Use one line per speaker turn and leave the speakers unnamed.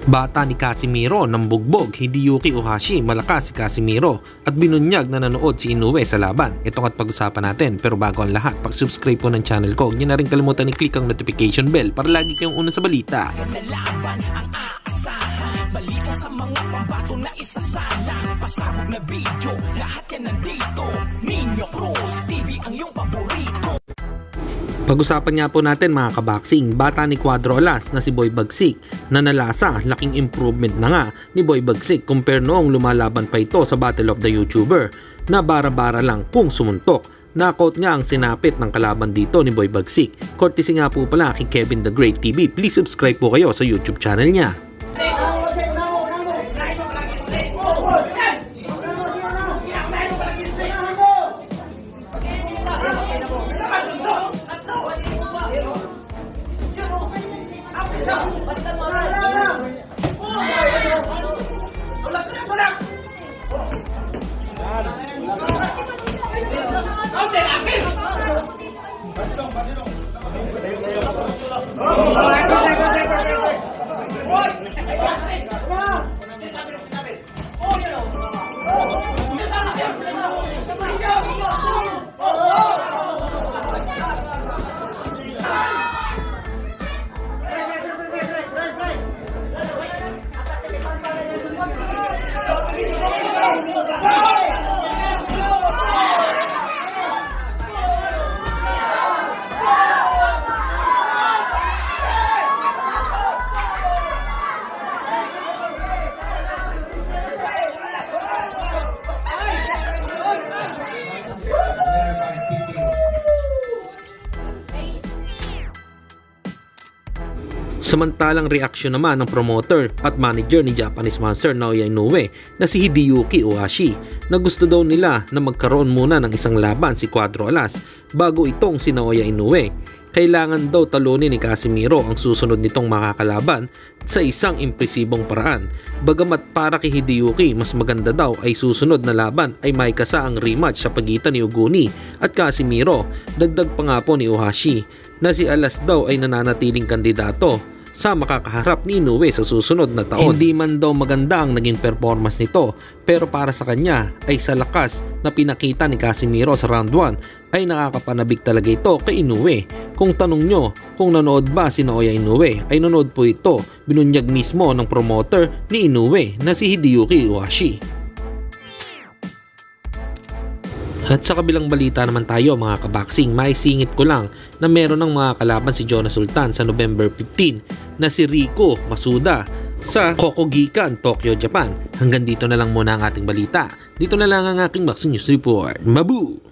Bata ni Casimiro ng bugbog, Hideyuki Ohashi, malakas si Casimiro at binunyag na nanood si Inoue sa laban. Ito at pag-usapan natin, pero bago ang lahat, pag-subscribe po ng channel ko, huwag niyo na rin kalimutan i-click ang notification bell para lagi kayong una sa balita. Balita sa mga pambato na isasalang, pasabog na video, lahat yan nandito. Minyo Cruz TV ang iyong paborito. Pag-usapan nga po natin mga kaboxing, bata ni Cuadro Alas na si Boy Bagsik na nalasa, laking improvement na nga ni Boy Bagsik compare noong lumalaban pa ito sa Battle of the YouTuber na bara-bara lang kung sumuntok. Knockout nga ang sinapit ng kalaban dito ni Boy Bagsik. Courtesy nga po pala kay Kevin the Great TV. Please subscribe po kayo sa YouTube channel niya. Samantalang reaksyon naman ng promoter at manager ni Japanese Monster Naoya Inoue na si Hideyuki Ohashi na gusto daw nila na magkaroon muna ng isang laban si Cuadro Alas bago itong si Naoya Inoue. Kailangan daw talunin ni Casimiro ang susunod nitong makakalaban sa isang impresibong paraan. Bagamat para kay Hideyuki mas maganda daw ay susunod na laban ay may kasa ang rematch sa pagitan ni Oguni at Casimiro. Dagdag pa nga po ni Ohashi na si Alas daw ay nananatiling kandidato sa makakaharap ni Inoue sa susunod na taon. Hindi man daw maganda ang naging performance nito, pero para sa kanya ay sa lakas na pinakita ni Casimiro sa round 1 ay nakakapanabik talaga ito kay Inoue. Kung tanong nyo kung nanood ba si Naoya Inoue, ay nanood po ito. Binunyag mismo ng promoter ni Inoue na si Hideyuki Ohashi. At sa kabilang balita naman tayo mga kaboxing, may singit ko lang na meron ng mga kalaban si Jonas Sultan sa November 15 na si Rico Masuda sa Kokogikan, Tokyo, Japan. Hanggang dito na lang muna ang ating balita. Dito na lang ang aking boxing news report. Mabu!